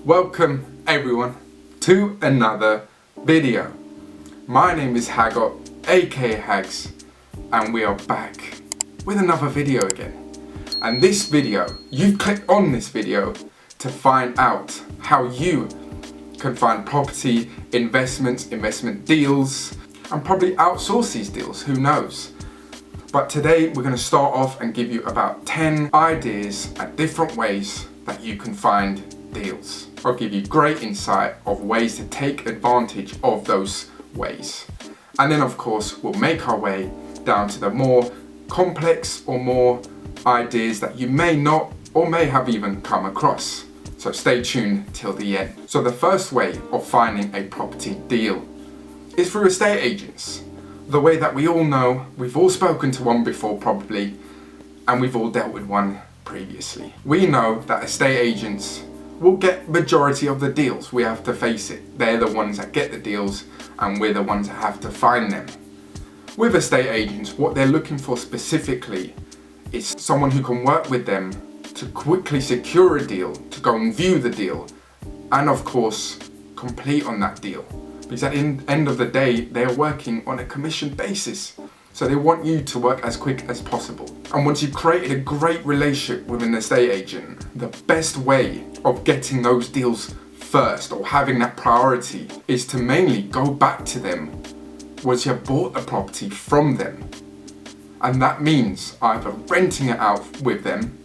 Welcome everyone to another video. My name is Haggot, aka Hags, and we are back with another video again. And this video, you've clicked on this video to find out how you can find property investments, investment deals, and probably outsource these deals, who knows. But today we're going to start off and give you about 10 ideas and different ways that you can find deals. I'll give you great insight of ways to take advantage of those ways. And then of course we'll make our way down to the more complex or more ideas that you may not or may have even come across. So stay tuned till the end. So the first way of finding a property deal is through estate agents. The way that we all know, we've all spoken to one before probably, and we've all dealt with one previously. We know that estate agents will get majority of the deals. We have to face it. They're the ones that get the deals and we're the ones that have to find them. With estate agents, what they're looking for specifically is someone who can work with them to quickly secure a deal, to go and view the deal, and of course complete on that deal. Because at the end of the day, they're working on a commission basis. So they want you to work as quick as possible. And once you've created a great relationship with an estate agent, the best way of getting those deals first or having that priority is to mainly go back to them once you have bought a property from them. And that means either renting it out with them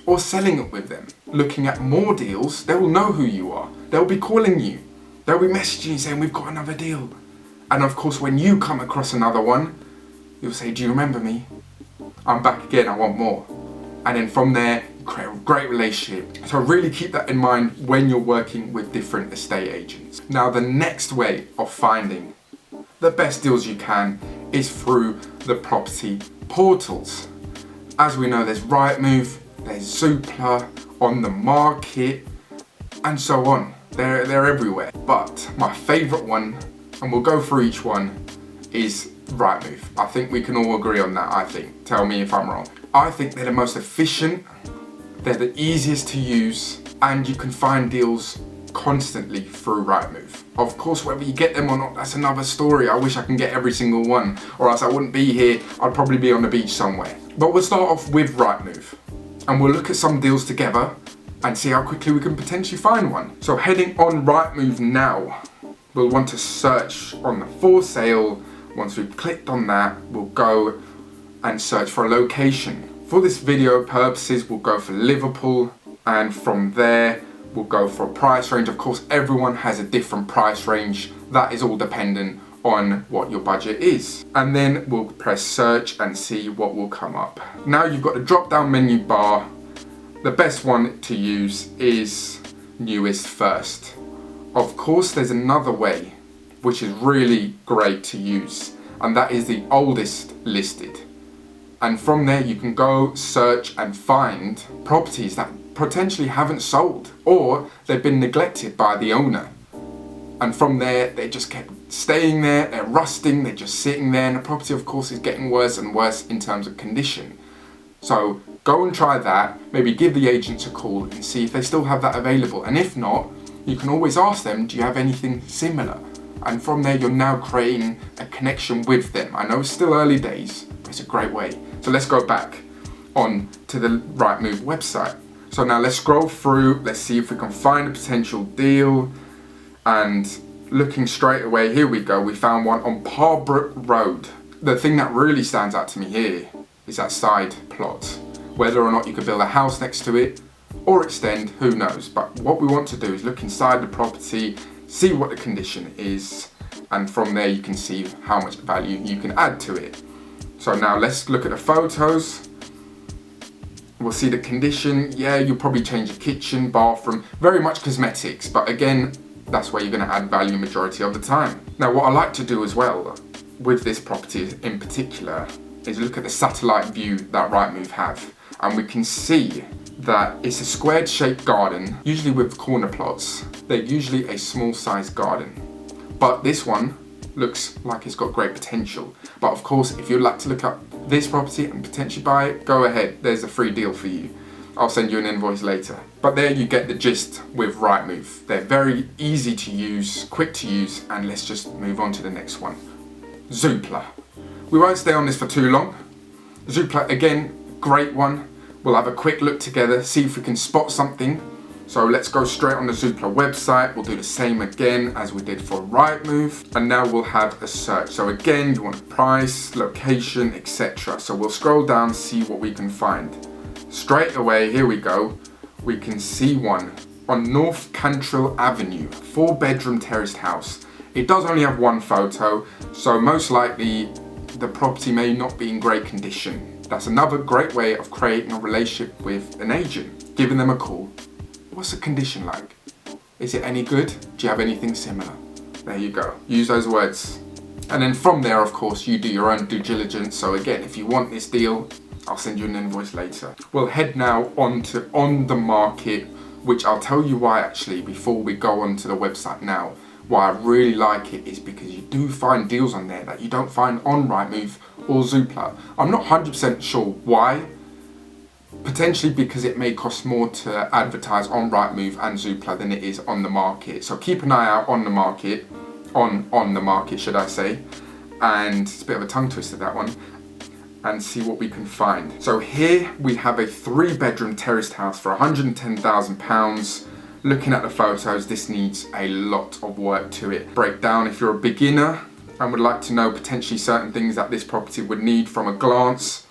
or selling it with them. Looking at more deals, they will know who you are. They'll be calling you. They'll be messaging you saying, we've got another deal. And of course, when you come across another one, you'll say, do you remember me? I'm back again, I want more. And then from there, you create a great relationship. So really keep that in mind when you're working with different estate agents. Now, the next way of finding the best deals you can is through the property portals. As we know, there's Rightmove, there's Zoopla, Onthemarket, and so on. They're everywhere. But my favorite one, and we'll go through each one, is Rightmove. I think we can all agree on that, I think. Tell me if I'm wrong. I think they're the most efficient, they're the easiest to use, and you can find deals constantly through Rightmove. Of course, whether you get them or not, that's another story. I wish I can get every single one, or else I wouldn't be here. I'd probably be on the beach somewhere. But we'll start off with Rightmove, and we'll look at some deals together and see how quickly we can potentially find one. So heading on Rightmove now, we'll want to search on the for sale. Once we've clicked on that, we'll go and search for a location. For this video purposes, we'll go for Liverpool, and from there, we'll go for a price range. Of course, everyone has a different price range. That is all dependent on what your budget is. And then we'll press search and see what will come up. Now you've got the drop down menu bar. The best one to use is newest first. Of course, there's another way which is really great to use, and that is the oldest listed. And from there you can go search and find properties that potentially haven't sold or they've been neglected by the owner. And from there they just kept staying there, they're rusting, they're just sitting there, and the property of course is getting worse and worse in terms of condition. So go and try that, maybe give the agents a call and see if they still have that available. And if not, you can always ask them, do you have anything similar? And from there, you're now creating a connection with them. I know it's still early days, but it's a great way. So let's go back on to the Rightmove website. So now let's scroll through, let's see if we can find a potential deal. And looking straight away, here we go. We found one on Parbrook Road. The thing that really stands out to me here is that side plot. Whether or not you could build a house next to it or extend, who knows? But what we want to do is look inside the property, see what the condition is, and from there you can see how much value you can add to it. So now let's look at the photos. We'll see the condition. Yeah, you'll probably change the kitchen, bathroom, very much cosmetics, but again, that's where you're going to add value majority of the time. Now what I like to do as well with this property in particular is look at the satellite view that Rightmove have, and we can see that it's a squared shaped garden. Usually with corner plots, they're usually a small sized garden, but this one looks like it's got great potential. But of course, if you'd like to look up this property and potentially buy it, go ahead, there's a free deal for you. I'll send you an invoice later. But there you get the gist with Rightmove. They're very easy to use, quick to use, and let's just move on to the next one. Zoopla. We won't stay on this for too long. Zoopla, again, great one. We'll have a quick look together, see if we can spot something. So let's go straight on the Zoopla website. We'll do the same again as we did for Rightmove. And now we'll have a search. So again, you want price, location, etc. So we'll scroll down, see what we can find. Straight away, here we go. We can see one on North Cantrell Avenue, 4-bedroom terraced house. It does only have one photo, so most likely the property may not be in great condition. That's another great way of creating a relationship with an agent, giving them a call. What's the condition like? Is it any good? Do you have anything similar? There you go. Use those words. And then from there, of course, you do your own due diligence. So again, if you want this deal, I'll send you an invoice later. We'll head now on to Onthemarket, which I'll tell you why actually before we go onto the website now. Why I really like it is because you do find deals on there that you don't find on Rightmove or Zoopla. I'm not 100% sure why. Potentially because it may cost more to advertise on Rightmove and Zoopla than it is on the market. So keep an eye out on the market, on the market should I say. And it's a bit of a tongue twister, that one. And see what we can find. So here we have a 3-bedroom terraced house for £110,000. Looking at the photos, this needs a lot of work to it. Breakdown, if you're a beginner and would like to know potentially certain things that this property would need from a glance.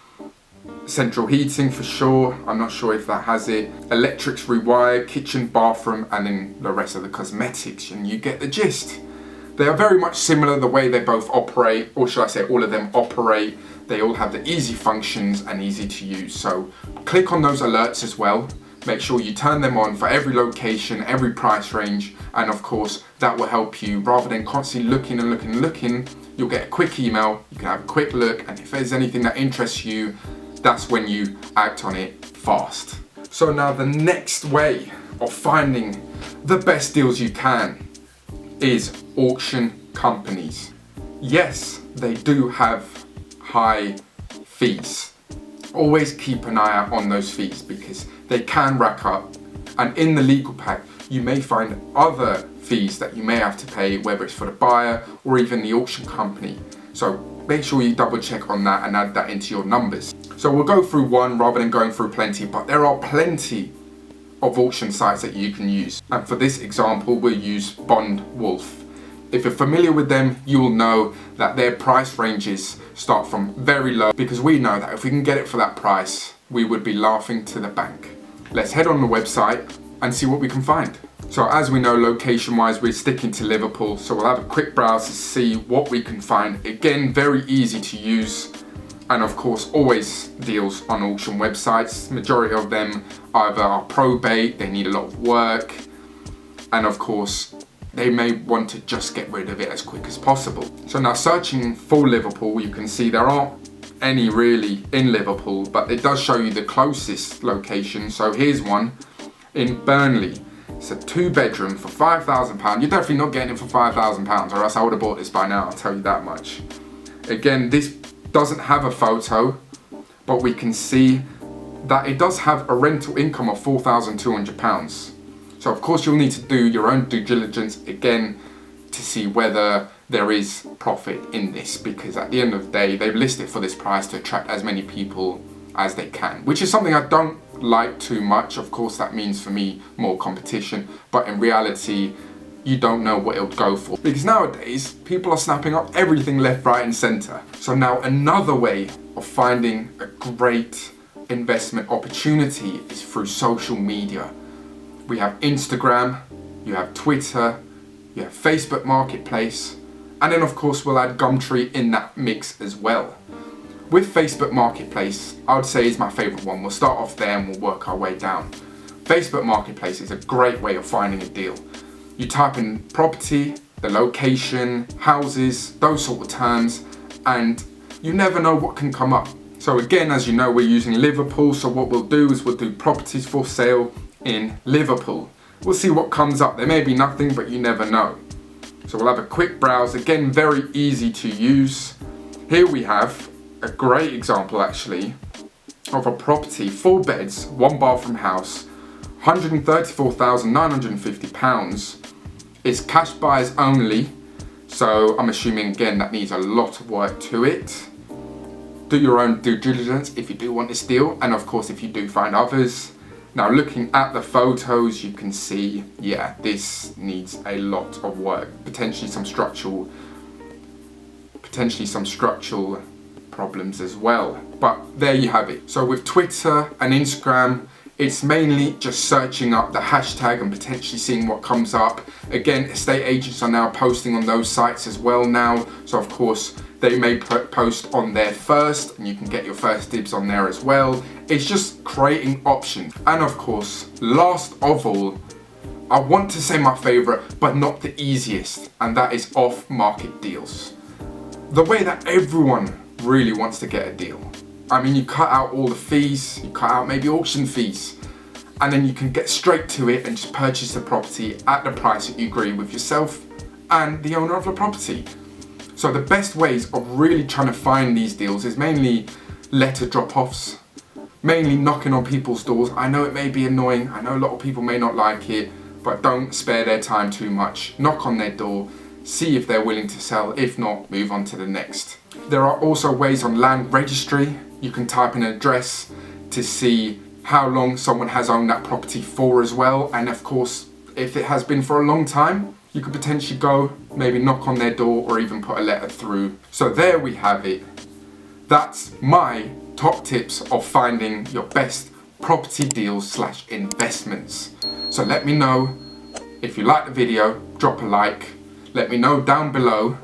Central heating for sure, I'm not sure if that has it. Electrics rewired, kitchen, bathroom, and then the rest of the cosmetics, and you get the gist. They are very much similar the way they both operate, or should I say all of them operate. They all have the easy functions and easy to use. So click on those alerts as well. Make sure you turn them on for every location, every price range, and of course that will help you rather than constantly looking and looking and looking. You'll get a quick email, you can have a quick look, and if there's anything that interests you, that's when you act on it fast. So now the next way of finding the best deals you can is auction companies. Yes, they do have high fees. Always keep an eye out on those fees because they can rack up, and in the legal pack you may find other fees that you may have to pay, whether it's for the buyer or even the auction company. So make sure you double check on that and add that into your numbers. So we'll go through one rather than going through plenty, but there are plenty of auction sites that you can use. And for this example, we'll use Bond Wolf. If you're familiar with them, you will know that their price ranges start from very low, because we know that if we can get it for that price, we would be laughing to the bank. Let's head on the website and see what we can find. So as we know, location wise, we're sticking to Liverpool. So we'll have a quick browse to see what we can find. Again, very easy to use. And of course, always deals on auction websites. Majority of them either are probate, they need a lot of work. And of course, they may want to just get rid of it as quick as possible. So now searching for Liverpool, you can see there aren't any really in Liverpool, but it does show you the closest location. So here's one in Burnley. It's a 2-bedroom for £5,000. You're definitely not getting it for £5,000, or else I would have bought this by now, I'll tell you that much. Again, this doesn't have a photo, but we can see that it does have a rental income of £4,200. So of course you'll need to do your own due diligence again to see whether there is profit in this, because at the end of the day, they've listed for this price to attract as many people as they can, which is something I don't like too much. Of course, that means for me more competition, but in reality, you don't know what it'll go for, because nowadays people are snapping up everything left, right, and center. So now another way of finding a great investment opportunity is through social media. We have Instagram, you have Twitter, you have Facebook Marketplace, and then of course we'll add Gumtree in that mix as well. With Facebook Marketplace, I would say is my favorite one. We'll start off there and we'll work our way down. Facebook Marketplace is a great way of finding a deal. You type in property, the location, houses, those sort of terms, and you never know what can come up. So again, as you know, we're using Liverpool, so what we'll do is we'll do properties for sale in Liverpool. We'll see what comes up. There may be nothing, but you never know. So we'll have a quick browse. Again, very easy to use. Here we have a great example actually of a property, 4 beds, 1 bathroom house, £134,950. It's cash buyers only, so I'm assuming again that needs a lot of work to it. Do your own due diligence if you do want this deal, and of course if you do find others. Now looking at the photos, you can see, yeah, this needs a lot of work, potentially some structural problems as well. But there you have it. So with Twitter and Instagram, it's mainly just searching up the hashtag and potentially seeing what comes up. Again, estate agents are now posting on those sites as well now. So of course, they may post on there first and you can get your first dibs on there as well. It's just creating options. And of course, last of all, I want to say my favorite, but not the easiest, and that is off-market deals. The way that everyone really wants to get a deal. I mean, you cut out all the fees, you cut out maybe auction fees, and then you can get straight to it and just purchase the property at the price that you agree with yourself and the owner of the property. So the best ways of really trying to find these deals is mainly letter drop-offs, mainly knocking on people's doors. I know it may be annoying, I know a lot of people may not like it, but don't spare their time too much. Knock on their door, see if they're willing to sell. If not, move on to the next. There are also ways on land registry. You can type in an address to see how long someone has owned that property for as well. And of course, if it has been for a long time, you could potentially go, maybe knock on their door or even put a letter through. So there we have it. That's my top tips of finding your best property deals / investments. So let me know if you like the video, drop a like. Let me know down below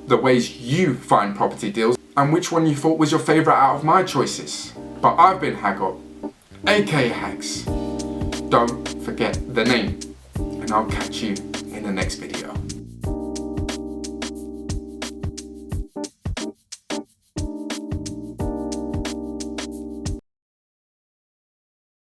the ways you find property deals and which one you thought was your favorite out of my choices. But I've been Haggot, aka Hags. Don't forget the name, and I'll catch you in the next video.